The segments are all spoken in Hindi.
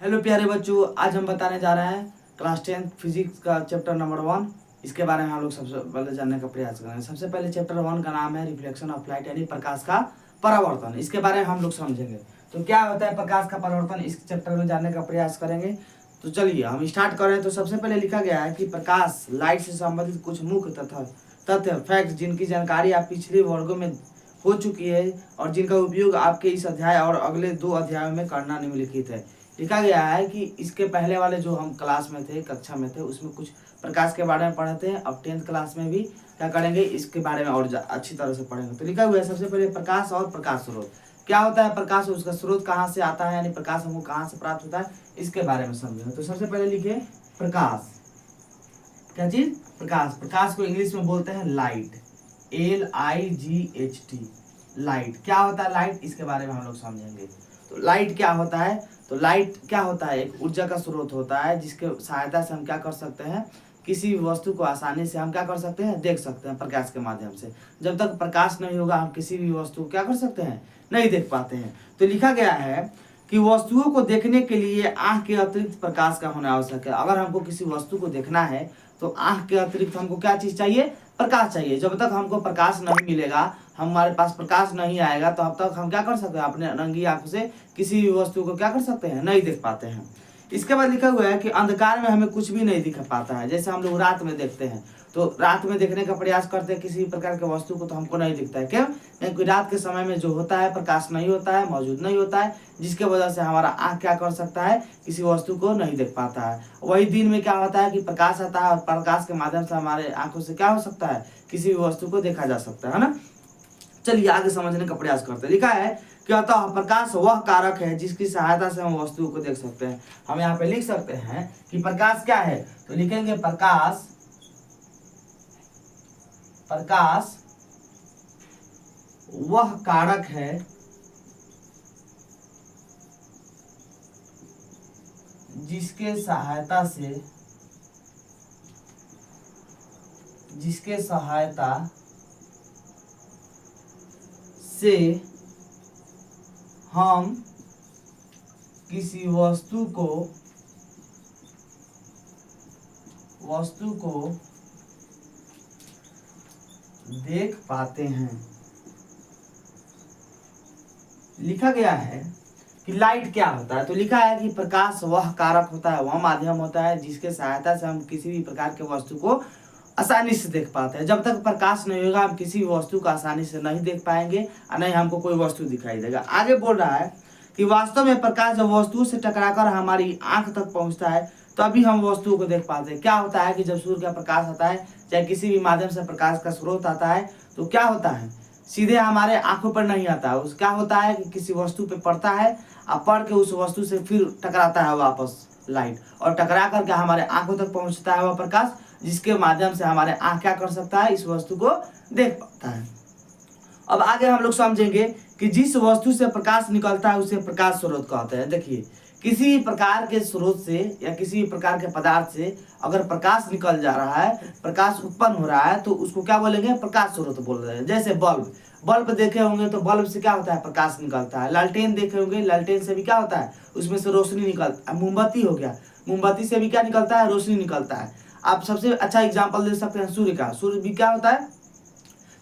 हेलो प्यारे बच्चों, आज हम बताने जा रहे हैं क्लास 10 फिजिक्स का चैप्टर नंबर 1। इसके बारे में हम लोग सबसे पहले जानने का प्रयास करेंगे। सबसे पहले चैप्टर 1 का नाम है रिफ्लेक्शन ऑफ लाइट, यानी प्रकाश का परावर्तन। इसके बारे में हम लोग समझेंगे तो क्या होता है प्रकाश का परावर्तन, इस चैप्टर में जानने का प्रयास करेंगे। तो चलिए हम स्टार्ट करें। तो सबसे पहले लिखा गया है कि प्रकाश लाइट से संबंधित कुछ मुख्य तथ्य फैक्ट जिनकी जानकारी आप पिछले वर्गों में हो चुकी है और जिनका उपयोग आपके इस अध्याय और अगले 2 अध्यायों में करना निम्नलिखित है। लिखा गया है कि इसके पहले वाले जो हम क्लास में थे, कक्षा में थे, उसमें कुछ प्रकाश के बारे में पढ़े थे। अब 10th क्लास में भी क्या करेंगे, इसके बारे में और अच्छी तरह से पढ़ेंगे। तो लिखा हुआ है सबसे पहले प्रकाश और प्रकाश स्रोत। क्या होता है प्रकाश, उसका स्रोत कहाँ से आता है, यानी प्रकाश हमको कहाँ से प्राप्त होता है, इसके बारे में समझेंगे। तो सबसे पहले लिखिए प्रकाश। क्या चीज? प्रकाश। प्रकाश को इंग्लिश में बोलते हैं लाइट, LIGHT, लाइट। क्या होता है लाइट, इसके बारे में हम लोग समझेंगे। तो लाइट क्या होता है, तो लाइट क्या होता है, एक ऊर्जा का स्रोत होता है जिसके सहायता से हम क्या कर सकते हैं, किसी भी वस्तु को आसानी से हम क्या कर सकते हैं, देख सकते हैं प्रकाश के माध्यम से। जब तक प्रकाश नहीं होगा हम किसी भी वस्तु को क्या कर सकते हैं, नहीं देख पाते हैं। तो लिखा गया है कि वस्तुओं को देखने के लिए आंख के अतिरिक्त प्रकाश का होना आवश्यक है। अगर हमको किसी वस्तु को देखना है तो आंख के अतिरिक्त हमको क्या चीज चाहिए, प्रकाश चाहिए। जब तक हमको प्रकाश नहीं मिलेगा, हमारे पास प्रकाश नहीं आएगा, तो अब तक हम क्या कर सकते हैं, अपने नंगी आंखों से किसी भी वस्तु को क्या कर सकते हैं, नहीं देख पाते हैं। इसके बाद लिखा हुआ है कि अंधकार में हमें कुछ भी नहीं दिख पाता है। जैसे हम लोग रात में देखते हैं, तो रात में देखने का प्रयास करते हैं किसी प्रकार के वस्तु को, तो हमको नहीं दिखता है। क्यों? क्योंकि रात के समय में जो होता है प्रकाश नहीं होता है, मौजूद नहीं होता है, जिसके वजह से हमारा आंख क्या कर सकता है, किसी वस्तु को नहीं देख पाता है। वही दिन में क्या होता है कि प्रकाश आता है और प्रकाश के माध्यम से हमारे आंखों से क्या हो सकता है, किसी भी वस्तु को देखा जा सकता है ना। चलिए आगे समझने का प्रयास करते हैं। लिखा है कि अतः प्रकाश वह कारक है जिसकी सहायता से हम वस्तुओं को देख सकते हैं। हम यहाँ पे लिख सकते हैं कि प्रकाश क्या है, तो लिखेंगे प्रकाश, प्रकाश वह कारक है जिसके सहायता से हम किसी वस्तु को देख पाते हैं। लिखा गया है कि लाइट क्या होता है, तो लिखा है कि प्रकाश वह कारक होता है, वह माध्यम होता है जिसके सहायता से हम किसी भी प्रकार के वस्तु को आसानी से देख पाते हैं। जब तक प्रकाश नहीं होगा हम किसी भी वस्तु को आसानी से नहीं देख पाएंगे और नहीं हमको कोई वस्तु दिखाई देगा। आगे बोल रहा है कि वास्तव में प्रकाश जब वस्तु से टकराकर हमारी आंख तक पहुंचता है तभी हम वस्तुओं को देख पाते हैं। क्या होता है कि जब सूर्य का प्रकाश आता है, चाहे किसी भी माध्यम से प्रकाश का स्रोत आता है, तो क्या होता है, सीधे हमारे आंखों पर नहीं आता है। उस क्या होता है कि किसी वस्तु पे पड़ता है और पड़ के उस वस्तु से फिर टकराता है वापस लाइट, और टकरा करके हमारे आंखों तक पहुंचता है वह प्रकाश, जिसके माध्यम से हमारे आंख क्या कर सकता है, इस वस्तु को देख पाता है। अब आगे हम लोग समझेंगे कि जिस वस्तु से प्रकाश निकलता है उसे प्रकाश स्रोत कहते हैं। देखिए किसी भी प्रकार के स्रोत से या किसी भी प्रकार के पदार्थ से अगर प्रकाश निकल जा रहा है, प्रकाश उत्पन्न हो रहा है, तो उसको क्या बोलेंगे, प्रकाश स्रोत बोल रहे हैं। जैसे बल्ब देखे होंगे तो बल्ब से क्या होता है, प्रकाश निकलता है। लालटेन देखे होंगे, लालटेन से भी क्या होता है, उसमें से रोशनी निकलता है। मोमबत्ती हो गया, मोमबत्ती से भी क्या निकलता है, रोशनी निकलता है। आप सबसे अच्छा एग्जाम्पल दे सकते हैं सूर्य का। सूर्य भी क्या होता है,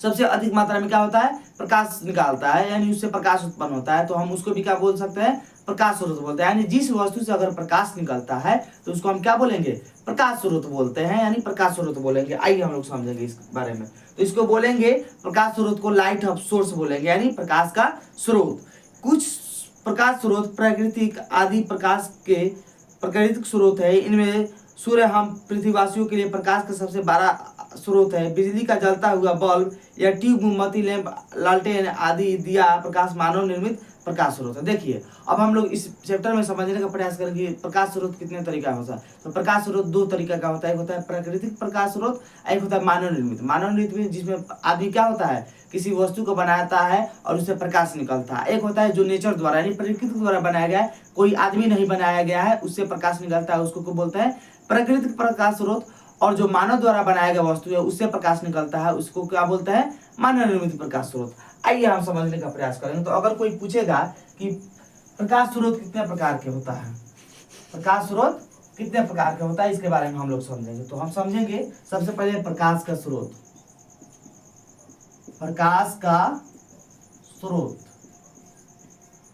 सबसे अधिक मात्रा में क्या होता है, प्रकाश निकालता है, यानी उससे प्रकाश उत्पन्न होता है, तो हम उसको भी क्या बोल सकते हैं, प्रकाश स्रोत बोलते हैं। यानी जिस वस्तु से अगर प्रकाश निकलता है तो उसको हम क्या बोलेंगे, प्रकाश स्रोत बोलते हैं, यानी प्रकाश स्रोत बोलेंगे। आइए हम लोग समझेंगे इस बारे में। तो इसको बोलेंगे प्रकाश स्रोत को लाइट ऑफ सोर्स बोलेंगे, यानी प्रकाश का स्रोत। कुछ प्रकाश स्रोत प्राकृतिक आदि प्रकाश के प्राकृतिक स्रोत है। इनमें सूर्य हम पृथ्वीवासियों के लिए प्रकाश का सबसे बड़ा स्रोत है। बिजली का जलता हुआ बल्ब या ट्यूब, मोमबत्ती, लैंप, लालटेन आदि दिया प्रकाश मानव निर्मित प्रकाश स्रोत है। देखिए अब हम लोग इस चैप्टर में समझने का प्रयास करेंगे प्रकाश स्रोत कितने तरीका होता है। तो प्रकाश स्रोत 2 तरीका का होता है, एक होता है प्राकृतिक प्रकाश स्रोत, एक होता है मानव निर्मित। मानव निर्मित जिसमें आदमी क्या होता है, किसी वस्तु को बनाता है और उससे प्रकाश निकलता है। एक होता है जो नेचर द्वारा यानी प्रकृति द्वारा बनाया गया है, कोई आदमी नहीं बनाया गया है, उससे प्रकाश निकलता है, उसको बोलते हैं प्राकृतिक प्रकाश स्रोत। और जो मानव द्वारा बनाया गया वस्तु है उससे प्रकाश निकलता है, उसको क्या बोलते हैं, मानव निर्मित प्रकाश स्रोत। आइए हम समझने का प्रयास करेंगे। तो अगर कोई पूछेगा कि प्रकाश स्रोत कितने प्रकार के होता है, प्रकाश स्रोत कितने प्रकार का होता है इसके बारे में हम लोग समझेंगे। तो हम समझेंगे सबसे पहले प्रकाश का स्रोत। प्रकाश का स्रोत,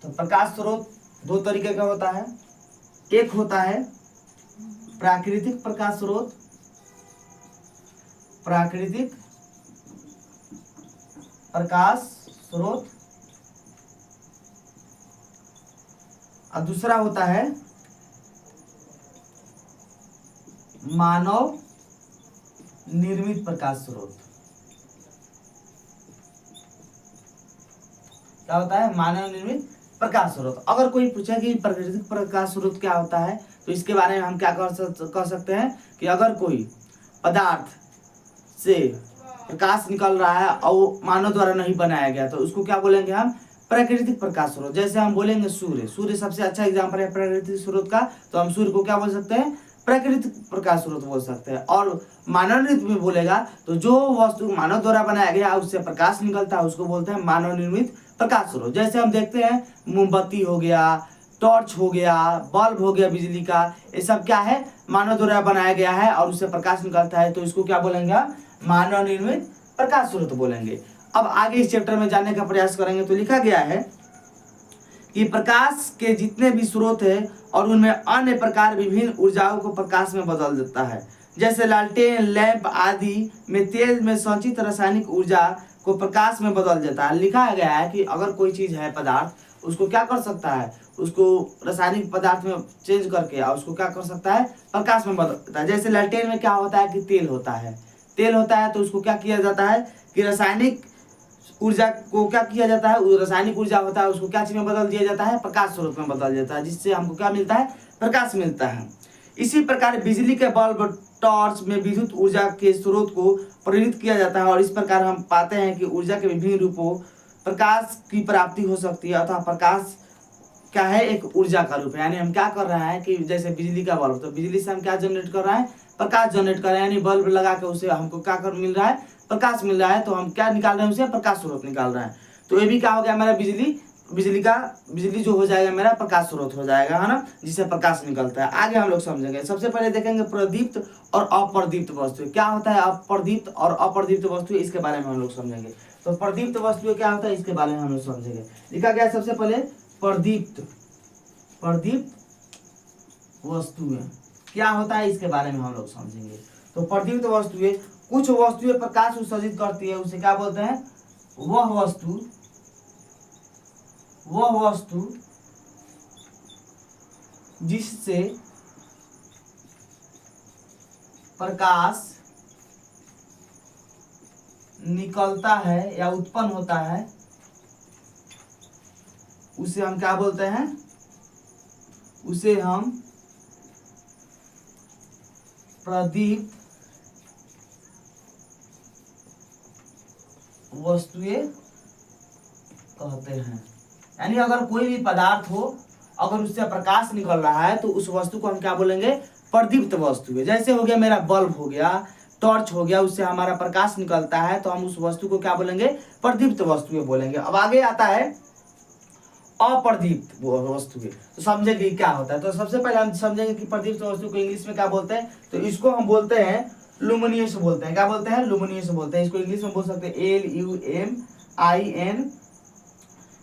तो प्रकाश स्रोत दो तरीके का होता है। एक होता है प्राकृतिक प्रकाश स्रोत, प्राकृतिक प्रकाश स्रोत, और दूसरा होता है मानव निर्मित प्रकाश स्रोत। क्या होता है? मानव निर्मित प्रकाश स्रोत। अगर कोई पूछे कि प्राकृतिक प्रकाश स्रोत क्या होता है, तो इसके बारे में हम क्या कह सकते हैं कि अगर कोई पदार्थ से प्रकाश निकल रहा है और वो मानव द्वारा नहीं बनाया गया, तो उसको क्या बोलेंगे हम? प्राकृतिक प्रकाश स्रोत। जैसे हम बोलेंगे सूर्य, सूर्य सबसे अच्छा एग्जाम्पल है प्राकृतिक स्रोत का, तो हम सूर्य को क्या बोल सकते हैं? प्राकृतिक प्रकाश स्रोत बोल सकते हैं। और मानव निर्मित में बोलेगा तो जो वस्तु मानव द्वारा बनाया गया उससे प्रकाश निकलता है उसको बोलते हैं मानव निर्मित प्रकाश स्रोत। जैसे हम देखते हैं मोमबत्ती हो गया, टॉर्च हो गया, बल्ब हो गया बिजली का, ये सब क्या है? मानव द्वारा बनाया गया है और उससे प्रकाश निकलता है, तो इसको क्या बोलेंगे? मानव निर्मित प्रकाश स्रोत बोलेंगे। अब आगे इस चैप्टर में जानने का प्रयास करेंगे। तो लिखा गया है कि प्रकाश के जितने भी स्रोत है और उनमें अन्य प्रकार विभिन्न ऊर्जाओं को प्रकाश में बदल देता है। जैसे लालटेन, लैंप आदि में तेल में संचित रासायनिक ऊर्जा को प्रकाश में बदल देता है। लिखा गया है कि अगर कोई चीज है पदार्थ, उसको क्या कर सकता है? उसको रासायनिक पदार्थ में चेंज करके और उसको क्या कर सकता है? प्रकाश में बदल देता है। जैसे लालटेन में क्या होता है कि तेल होता है, तेल होता है तो उसको क्या किया जाता है कि रासायनिक ऊर्जा को क्या किया जाता है? रासायनिक ऊर्जा होता है उसको क्या चीज में बदल दिया जाता है? प्रकाश स्रोत में बदल जाता है, जिससे हमको क्या मिलता है? प्रकाश मिलता है। इसी प्रकार बिजली के बल्ब, टॉर्च में विद्युत ऊर्जा के स्रोत को प्रेरित किया जाता है और इस प्रकार हम पाते हैं कि ऊर्जा के विभिन्न रूपों प्रकाश की प्राप्ति हो सकती है। अतः प्रकाश क्या है? एक ऊर्जा का रूप है। यानी हम क्या कर रहे हैं कि जैसे बिजली का बल्ब, तो बिजली से हम क्या जनरेट कर रहे हैं? प्रकाश जनरेट कर रहे हैं। यानी बल्ब लगा के उसे हमको क्या कर मिल रहा है? प्रकाश मिल रहा है। तो हम क्या निकाल रहे हैं? उसे प्रकाश स्रोत निकाल रहे हैं। तो ये भी क्या हो गया हमारा? बिजली जो हो जाएगा मेरा प्रकाश स्रोत हो जाएगा, है ना, जिससे प्रकाश निकलता है। आगे हम लोग समझेंगे। सबसे पहले देखेंगे प्रदीप्त और अप्रदीप्त वस्तु क्या होता है। अप्रदीप्त और अप्रदीप्त वस्तु इसके बारे में हम लोग समझेंगे। तो प्रदीप्त वस्तु क्या होता है इसके बारे में हम लोग समझेंगे। लिखा गया सबसे पहले प्रदीप्त वस्तुएं क्या होता है इसके बारे में हम लोग समझेंगे। तो प्रदीप्त वस्तुएं, कुछ वस्तुएं प्रकाश उत्सर्जित करती है, उसे क्या बोलते हैं? वह वस्तु जिससे प्रकाश निकलता है या उत्पन्न होता है उसे हम क्या बोलते हैं? उसे हम प्रदीप्त वस्तुएं कहते हैं। यानी अगर कोई भी पदार्थ हो, अगर उससे प्रकाश निकल रहा है तो उस वस्तु को हम क्या बोलेंगे? प्रदीप्त वस्तु है। जैसे हो गया मेरा बल्ब हो गया, टॉर्च हो गया, उससे हमारा प्रकाश निकलता है तो हम उस वस्तु को क्या बोलेंगे? प्रदीप्त वस्तुएं बोलेंगे। अब आगे आता है अप्रदीप्त वस्तुएं। तो समझेंगे क्या होता है। तो सबसे पहले हम समझेंगे कि प्रदीप्त वस्तु को इंग्लिश में क्या बोलते हैं। तो इसको हम बोलते हैं लुमिनियस बोलते हैं। क्या बोलते हैं? लुमिनियस बोलते हैं। इसको इंग्लिश में बोल सकते हैं LUMIN।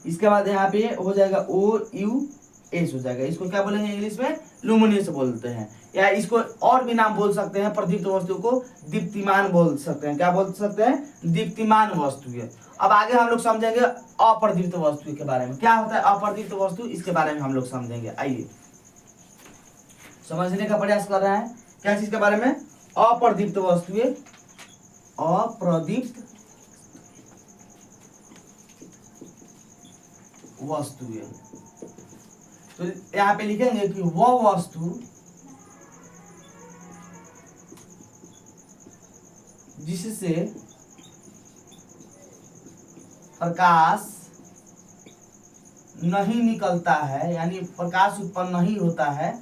इसके बाद यहाँ पे हो जाएगा OUS हो जाएगा। इसको क्या बोलेंगे इंग्लिश में? लुमिनियस बोलते हैं। या इसको और भी नाम बोल सकते हैं। प्रदीप्त वस्तु को दीप्तिमान बोल सकते हैं। क्या बोल सकते हैं? दीप्तिमान वस्तुएं। अब आगे हम लोग समझेंगे अप्रदीप्त वस्तु के बारे में। क्या होता है अप्रदीप्त वस्तु, इसके बारे में हम लोग समझेंगे। आइए समझने का प्रयास कर रहे हैं। क्या चीज के बारे में? अप्रदीप्त वस्तुएं। अप्रदीप्त वस्तुएं। तो यहाँ पे लिखेंगे कि वह वस्तु जिससे प्रकाश नहीं निकलता है, यानी प्रकाश उत्पन्न नहीं होता है,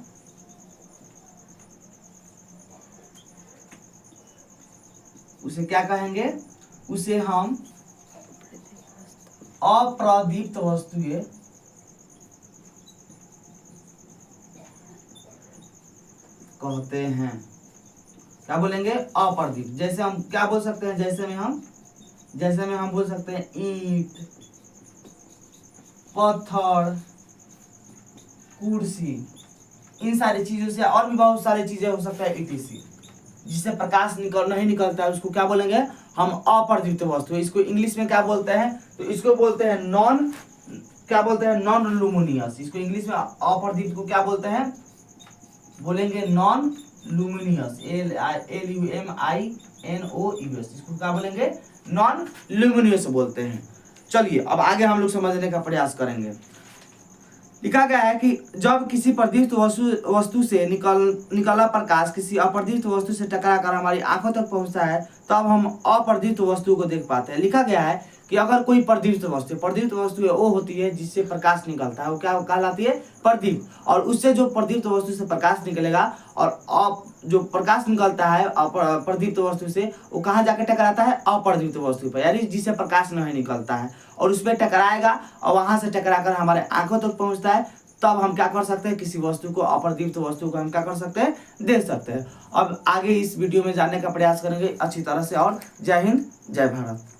उसे क्या कहेंगे? उसे हम अप्रदीप्त वस्तुएं कहते हैं। क्या बोलेंगे? अप्रदीप्त। जैसे हम क्या बोल सकते हैं? जैसे में हम बोल सकते हैं ईंट, पत्थर, कुर्सी, इन सारी चीजों से और भी बहुत सारी चीजें हो सकता है इटीसी, जिससे प्रकाश नहीं निकलता है, उसको क्या बोलेंगे? हम अप्रदीप्त वस्तु। इसको इंग्लिश में क्या बोलते हैं? तो इसको बोलते हैं नॉन लुमिनियस। इसको इंग्लिश में अप्रदीप्त को क्या बोलते हैं? बोलेंगे नॉन लुमिनियस, LUMINOUS। इसको क्या बोलेंगे? नॉन लुमिनियस बोलते हैं। चलिए अब आगे हम लोग समझने का प्रयास करेंगे। लिखा गया है कि जब किसी प्रदीप्त वस्तु से निकला प्रकाश किसी अप्रदीप्त वस्तु से टकराकर हमारी आंखों तक पहुंचता है, तब हम अप्रदीप्त वस्तु को देख पाते हैं। लिखा गया है कि अगर कोई प्रदीप्त वस्तु है, वो होती है जिससे प्रकाश निकलता है, वो क्या कहलाती है? प्रदीप्त। और उससे जो प्रदीप्त वस्तु से प्रकाश निकलेगा और जो प्रकाश निकलता है प्रदीप्त वस्तु से, वो कहाँ जाके टकराता है? अप्रदीप्त वस्तु पर, यानी जिससे प्रकाश नहीं निकलता है, और उस पर टकराएगा और वहां से टकराकर हमारे आंखों तक पहुंचता है। तब हम क्या कर सकते हैं? किसी वस्तु को, अप्रदीप्त वस्तु को हम क्या कर सकते हैं? देख सकते हैं। अब आगे इस वीडियो में जानने का प्रयास करेंगे अच्छी तरह से। और जय हिंद, जय भारत।